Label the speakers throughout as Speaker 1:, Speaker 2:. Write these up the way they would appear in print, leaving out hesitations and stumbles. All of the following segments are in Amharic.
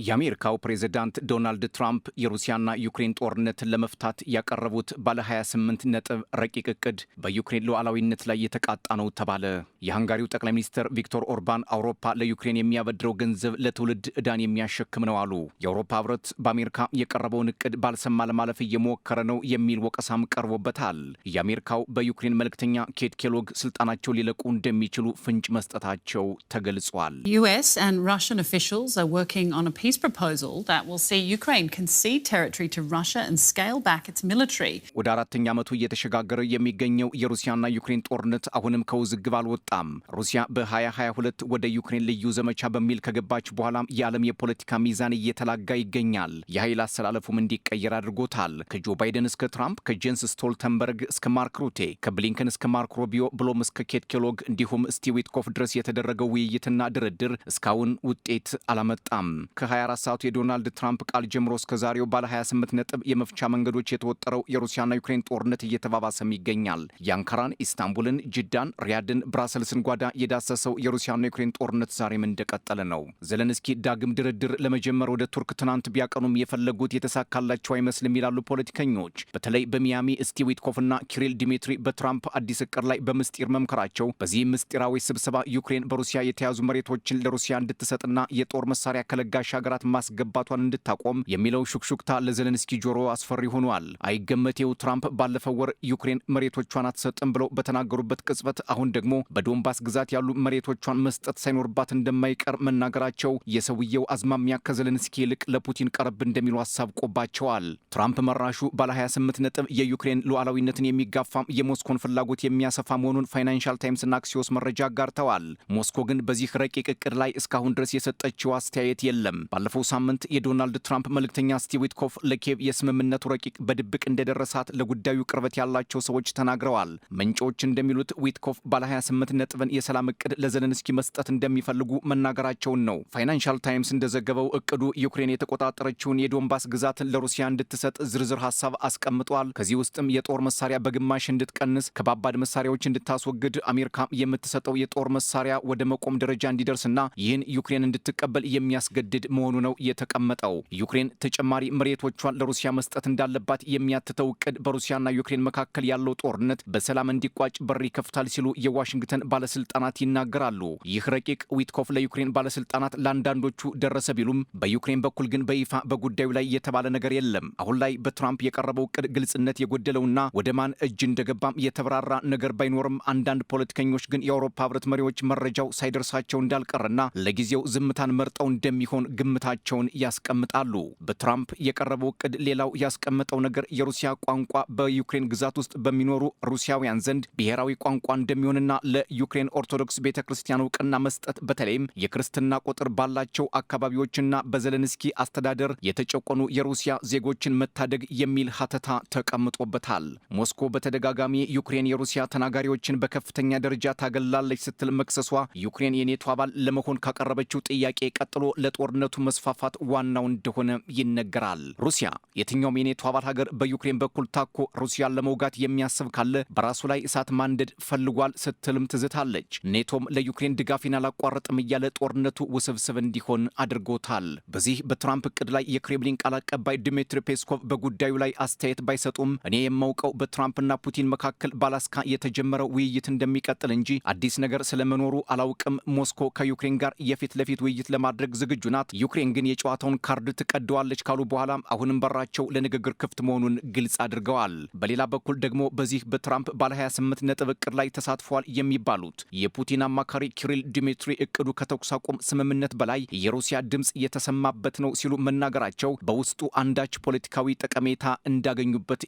Speaker 1: የአሜሪካው ፕሬዝዳንት ዶናልድ ትራምፕ የሩሲያና ዩክሬን ጦርነትን ለመፍታት ያቀረቡት ባለ 28 ነጥብ ረቂቅ እቅድ በዩክሬን ሉዓላዊነት ላይ የተቃጣ ነው ተባለ። የሃንጋሪው ጠቅላይ ሚኒስትር ቪክቶር ኦርባን አውሮፓ ለዩክሬን የሚያበድረው ገንዘብ ለትውልድ ዕዳን የሚያሸክም ነው አሉ። የአውሮፓ ህብረት በአሜሪካ የቀረበውን እቅድ ባልሰማ ለማለፍ እየሞከረ ነው የሚል ወቀሳም ቀርቦበታል። የአሜሪካው በዩክሬን መልእክተኛ ኬት ኬሎግ ስልጣናቸው ሊለቁ እንደሚችሉ ፍንጭ መስጠታቸው ተገልጿል።
Speaker 2: US and Russian officials are working on a peace proposal that will see Ukraine concede territory to Russia and scale back its military.
Speaker 1: ወደ አራተኛ ዓመቱ እየተሸጋገረ የሚገኘው የሩሲያና ዩክሬን ጦርነት አሁንም ከውዝግብ አልወጣም። ሩሲያ በ2022 ወደ ዩክሬን ልዩ ዘመቻ በሚል ከገባች በኋላም የዓለም የፖለቲካ ሚዛን እየተላጋ ይገኛል። የኃይል አሰላለፉም እንዲቀየር አድርጎታል። ከጆ ባይደን እስከ ትራምፕ፣ ከጄንስ ስቶልተንበርግ እስከ ማርክ ሩቴ፣ ከብሊንከን እስከ ማርክ ሮቢዮ ብሎም እስከ ኬት ኬሎግ እንዲሁም ስቲቭ ዊትኮፍ ድረስ የተደረገው ውይይትና ድርድር እስካሁን ውጤት አላመጣም። ከ24 ሰዓቱ የዶናልድ ትራምፕ ቃል ጀምሮ እስከ ዛሬው ባለ 28 ነጥብ የመፍቻ መንገዶች የተወጠረው የሩሲያና ዩክሬን ጦርነት እየተባባሰም ይገኛል። የአንካራን፣ ኢስታንቡልን፣ ጅዳን፣ ሪያድን፣ ብራሰልስን ጓዳ የዳሰሰው የሩሲያና ዩክሬን ጦርነት ዛሬም እንደቀጠለ ነው። ዘለንስኪ ዳግም ድርድር ለመጀመር ወደ ቱርክ ትናንት ቢያቀኑም የፈለጉት የተሳካላቸው አይመስልም ይላሉ ፖለቲከኞች። በተለይ በሚያሚ ስቲቭ ዊትኮፍና ኪሪል ዲሚትሪ በትራምፕ አዲስ እቅድ ላይ በምስጢር መምከራቸው፣ በዚህም ምስጢራዊ ስብሰባ ዩክሬን በሩሲያ የተያዙ መሬቶችን ለሩሲያ እንድትሰጥና የጦር መሳሪያ ከለጋሽ ሀገራት ማስገባቷን እንድታቆም የሚለው ሹክሹክታ ለዘለንስኪ ጆሮ አስፈሪ ሆኗል። አይገመቴው ትራምፕ ባለፈው ወር ዩክሬን መሬቶቿን አትሰጥም ብለው በተናገሩበት ቅጽበት አሁን ደግሞ በዶንባስ ግዛት ያሉ መሬቶቿን መስጠት ሳይኖርባት እንደማይቀር መናገራቸው የሰውየው አዝማሚያ ከዘለንስኪ ይልቅ ለፑቲን ቀረብ እንደሚሉ አሳብቆባቸዋል። ትራምፕ መራሹ ባለ 28 ነጥብ የዩክሬን ሉዓላዊነትን የሚጋፋም የሞስኮን ፍላጎት የሚያሰፋ መሆኑን ፋይናንሻል ታይምስና አክሲዮስ መረጃ አጋርተዋል። ሞስኮ ግን በዚህ ረቂቅ እቅድ ላይ እስካሁን ድረስ የሰጠችው አስተያየት የለም። ባለፈው ሳምንት የዶናልድ ትራምፕ መልእክተኛ ስቲቭ ዊትኮፍ ለኬቭ የስምምነቱ ረቂቅ በድብቅ እንደደረሳት ለጉዳዩ ቅርበት ያላቸው ሰዎች ተናግረዋል። ምንጮች እንደሚሉት ዊትኮፍ ባለ 28 ነጥብን የሰላም እቅድ ለዘለንስኪ መስጠት እንደሚፈልጉ መናገራቸውን ነው። ፋይናንሻል ታይምስ እንደዘገበው እቅዱ ዩክሬን የተቆጣጠረችውን የዶንባስ ግዛትን ለሩሲያ እንድትሰጥ ዝርዝር ሀሳብ አስቀምጧል። ከዚህ ውስጥም የጦር መሳሪያ በግማሽ እንድትቀንስ፣ ከባባድ መሳሪያዎች እንድታስወግድ፣ አሜሪካ የምትሰጠው የጦር መሳሪያ ወደ መቆም ደረጃ እንዲደርስና ይህን ዩክሬን እንድትቀበል የሚያስገድድ መሆኑ ነው የተቀመጠው። ዩክሬን ተጨማሪ መሬቶቿን ለሩሲያ መስጠት እንዳለባት የሚያትተው እቅድ በሩሲያና ዩክሬን መካከል ያለው ጦርነት በሰላም እንዲቋጭ በር ይከፍታል ሲሉ የዋሽንግተን ባለስልጣናት ይናገራሉ። ይህ ረቂቅ ዊትኮፍ ለዩክሬን ባለስልጣናት ለአንዳንዶቹ ደረሰ ቢሉም በዩክሬን በኩል ግን በይፋ በጉዳዩ ላይ የተባለ ነገር የለም። አሁን ላይ በትራምፕ የቀረበው እቅድ ግልጽነት የጎደለውና ወደ ማን እጅ እንደገባም የተብራራ ነገር ባይኖርም አንዳንድ ፖለቲከኞች ግን የአውሮፓ ህብረት መሪዎች መረጃው ሳይደርሳቸው እንዳልቀረና ለጊዜው ዝምታን መርጠው እንደሚሆን ግምታቸውን ያስቀምጣሉ። በትራምፕ የቀረበው እቅድ ሌላው ያስቀመጠው ነገር የሩሲያ ቋንቋ በዩክሬን ግዛት ውስጥ በሚኖሩ ሩሲያውያን ዘንድ ብሔራዊ ቋንቋ እንደሚሆንና ለዩክሬን ኦርቶዶክስ ቤተክርስቲያን እውቅና መስጠት፣ በተለይም የክርስትና ቁጥር ባላቸው አካባቢዎችና በዘለንስኪ አስተዳደር የተጨቆኑ የሩሲያ ዜጎችን መታደግ የሚል ሀተታ ተቀምጦበታል። ሞስኮ በተደጋጋሚ ዩክሬን የሩሲያ ተናጋሪዎችን በከፍተኛ ደረጃ ታገላለች ስትል መክሰሷ ዩክሬን የኔቶ አባል ለመሆን ካቀረበችው ጥያቄ ቀጥሎ ለጦርነቱ መስፋፋት ዋናው እንደሆነ ይነገራል። ሩሲያ የትኛውም የኔቶ አባል ሀገር በዩክሬን በኩል ታኮ ሩሲያን ለመውጋት የሚያስብ ካለ በራሱ ላይ እሳት ማንደድ ፈልጓል ስትልም ትዝታለች። ኔቶም ለዩክሬን ድጋፊን አላቋረጥም እያለ ጦርነቱ ውስብስብ እንዲሆን አድርጎታል። በዚህ በትራምፕ እቅድ ላይ የክሬምሊን ቃል አቀባይ ድሚትሪ ፔስኮቭ በጉዳዩ ላይ አስተያየት ባይሰጡም እኔ የማውቀው በትራምፕና ፑቲን መካከል በአላስካ የተጀመረው ውይይት እንደሚቀጥል እንጂ አዲስ ነገር ስለመኖሩ አላውቅም። ሞስኮ ከዩክሬን ጋር የፊት ለፊት ውይይት ለማድረግ ዝግጁ ናት። ዩክሬን ግን የጨዋታውን ካርድ ትቀደዋለች ካሉ በኋላ አሁንም በራቸው ለንግግር ክፍት መሆኑን ግልጽ አድርገዋል። በሌላ በኩል ደግሞ በዚህ በትራምፕ ባለ 28 ነጥብ እቅድ ላይ ተሳትፏል የሚባሉት የፑቲን አማካሪ ኪሪል ዲሚትሪ እቅዱ ከተኩስ አቁም ስምምነት በላይ የሩሲያ ድምፅ የተሰማበት ነው ሲሉ መናገራቸው በውስጡ አንዳች ፖለቲካዊ ጠቀሜታ እንዳገኙበት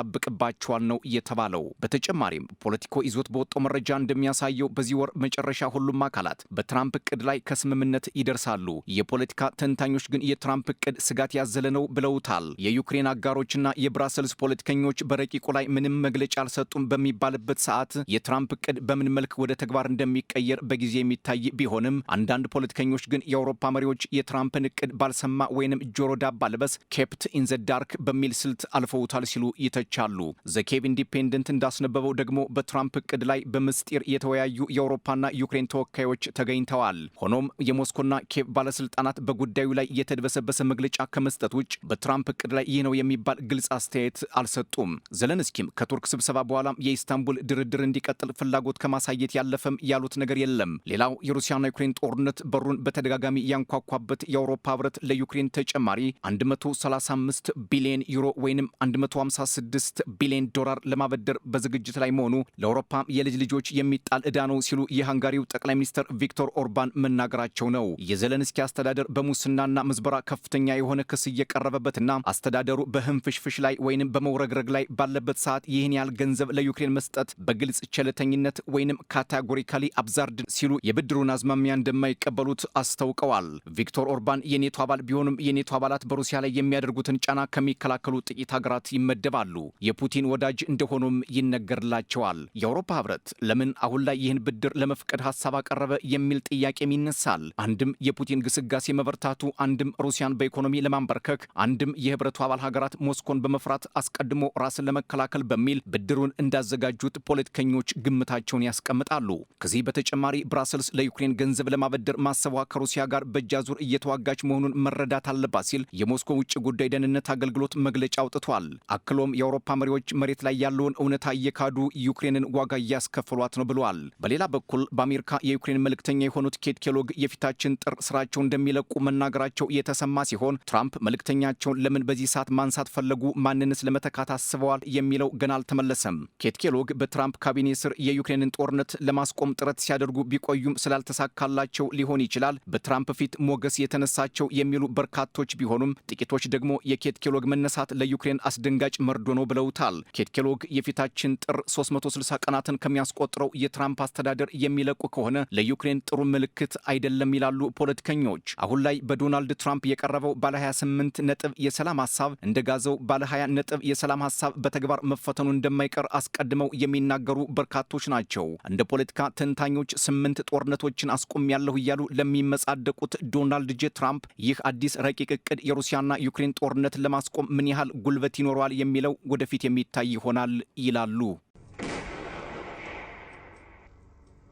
Speaker 1: ያሳብቅባቸዋል ነው የተባለው። በተጨማሪም ፖለቲኮ ይዞት በወጣው መረጃ እንደሚያሳየው በዚህ ወር መጨረሻ ሁሉም አካላት በትራምፕ እቅድ ላይ ከስምምነት ይደርሳሉ። የፖለቲካ ተንታኞች ግን የትራምፕ እቅድ ስጋት ያዘለ ነው ብለውታል። የዩክሬን አጋሮችና የብራሰልስ ፖለቲከኞች በረቂቁ ላይ ምንም መግለጫ አልሰጡም በሚባልበት ሰዓት የትራምፕ እቅድ በምን መልክ ወደ ተግባር እንደሚቀየር በጊዜ የሚታይ ቢሆንም አንዳንድ ፖለቲከኞች ግን የአውሮፓ መሪዎች የትራምፕን እቅድ ባልሰማ ወይንም ጆሮ ዳባ ልበስ ኬፕት ኢን ዘ ዳርክ በሚል ስልት አልፈውታል ሲሉ ይተቻሉ። ዘኬቭ ኢንዲፔንደንት እንዳስነበበው ደግሞ በትራምፕ እቅድ ላይ በምስጢር የተወያዩ የአውሮፓና ዩክሬን ተወካዮች ተገኝተዋል። ሆኖም የሞስኮና ኬቭ ባለስልጣናት በጉዳዩ ላይ የተደበሰበሰ መግለጫ ከመስጠት ውጭ በትራምፕ እቅድ ላይ ይህ ነው የሚባል ግልጽ አስተያየት አልሰጡም። ዘለንስኪም ከቱርክ ስብሰባ በኋላ የኢስታንቡል ድርድር እንዲቀጥል ፍላጎት ከማሳየት ያለፈም ያሉት ነገር የለም። ሌላው የሩሲያና ዩክሬን ጦርነት በሩን በተደጋጋሚ ያንኳኳበት የአውሮፓ ህብረት ለዩክሬን ተጨማሪ 135 ቢሊዮን ዩሮ ወይንም 156 ቢሊዮን ዶላር ለማበደር በዝግጅት ላይ መሆኑ ለአውሮፓ የልጅ ልጆች የሚጣል ዕዳ ነው ሲሉ የሃንጋሪው ጠቅላይ ሚኒስትር ቪክቶር ኦርባን መናገራቸው ነው። የዘለንስኪ አስተዳደር በሙስናና ምዝበራ ከፍተኛ የሆነ ክስ እየቀረበበትና አስተዳደሩ በህንፍሽፍሽ ላይ ወይንም በመውረግረግ ላይ ባለበት ሰዓት ይህን ያህል ገንዘብ ለዩክሬን መስጠት በግልጽ ቸልተኝነት ወይንም ካታጎሪካሊ አብዛርድ ሲሉ የብድሩን አዝማሚያ እንደማይቀበሉት አስታውቀዋል። ቪክቶር ኦርባን የኔቶ አባል ቢሆኑም የኔቶ አባላት በሩሲያ ላይ የሚያደርጉትን ጫና ከሚከላከሉ ጥቂት ሀገራት ይመደባሉ። የፑቲን ወዳጅ እንደሆኑም ይነገርላቸዋል። የአውሮፓ ህብረት ለምን አሁን ላይ ይህን ብድር ለመፍቀድ ሀሳብ አቀረበ የሚል ጥያቄም ይነሳል። አንድም የፑቲን ግስጋሴ መበርታቱ፣ አንድም ሩሲያን በኢኮኖሚ ለማንበርከክ፣ አንድም የህብረቱ አባል ሀገራት ሞስኮን በመፍራት አስቀድሞ ራስን ለመከላከል በሚል ብድሩን እንዳዘጋጁት ፖለቲከኞች ግምታቸውን ያስቀምጣሉ። ከዚህ በተጨማሪ ብራሰልስ ለዩክሬን ገንዘብ ለማበደር ማሰቧ ከሩሲያ ጋር በእጃዙር እየተዋጋች መሆኑን መረዳት አለባት ሲል የሞስኮ ውጭ ጉዳይ ደህንነት አገልግሎት መግለጫ አውጥቷል። አክሎም የአውሮፓ መሪዎች መሬት ላይ ያለውን እውነታ እየካዱ ዩክሬንን ዋጋ እያስከፈሏት ነው ብለዋል። በሌላ በኩል በአሜሪካ የዩክሬን መልእክተኛ የሆኑት ኬት ኬሎግ የፊታችን ጥር ስራቸው እንደሚለቁ መናገራቸው የተሰማ ሲሆን ትራምፕ መልእክተኛቸውን ለምን በዚህ ሰዓት ማንሳት ፈለጉ፣ ማንንስ ለመተካት አስበዋል የሚለው ገና አልተመለሰም። ኬት ኬሎግ በትራምፕ ካቢኔ ስር የዩክሬንን ጦርነት ለማስቆም ጥረት ሲያደርጉ ቢቆዩም ስላልተሳካላቸው ሊሆን ይችላል በትራምፕ ፊት ሞገስ የተነሳቸው የሚሉ በርካቶች ቢሆኑም ጥቂቶች ደግሞ የኬት ኬሎግ መነሳት ለዩክሬን አስደንጋጭ መርዶ ነው ብለውታል። ኬት ኬሎግ የፊታችን ጥር 360 ቀናትን ከሚያስቆጥረው የትራምፕ አስተዳደር የሚለቁ ከሆነ ለዩክሬን ጥሩ ምልክት አይደለም ይላሉ ፖለቲከኞች። አሁን ላይ በዶናልድ ትራምፕ የቀረበው ባለ 28 ነጥብ የሰላም ሐሳብ እንደጋዘው ባለ 20 ነጥብ የሰላም ሐሳብ በተግባር መፈተኑ እንደማይቀር አስቀድመው የሚናገሩ በርካቶች ናቸው። እንደ ፖለቲካ ተንታኞች 8 ጦርነቶችን አስቆም ያለሁ እያሉ ለሚመጻደቁት ዶናልድ ጄ ትራምፕ ይህ አዲስ ረቂቅ እቅድ የሩሲያና ዩክሬን ጦርነትን ለማስቆም ምን ያህል ጉልበት ይኖረዋል የሚለው ወደፊት የሚታይ ይሆናል ይላሉ።